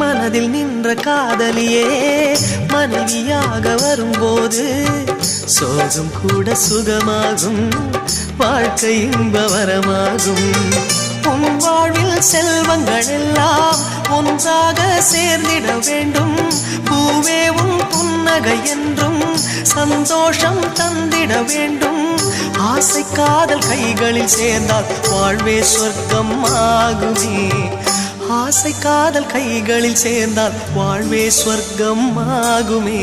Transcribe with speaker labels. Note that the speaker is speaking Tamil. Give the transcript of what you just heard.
Speaker 1: மனதில் நின்ற காதலியே மனைவியாக வரும்போது சோகம் கூட சுகமாகும், வாழ்க்கை இன்ப வரமாகும். உன் வாழ்வில் செல்வங்கள் எல்லாம் ஒன்றாக சேர்ந்திட வேண்டும். பூவே உன் புன்னகை என்றும் சந்தோஷம் தந்திட வேண்டும். ஆசை காதல் கைகளில் சேர்ந்தால் வாழ்வே சொர்க்கம் ஆகுமே. ஆசை காதல் கைகளில் சேர்ந்தால் வாழ்வே சொர்க்கம் ஆகுமே.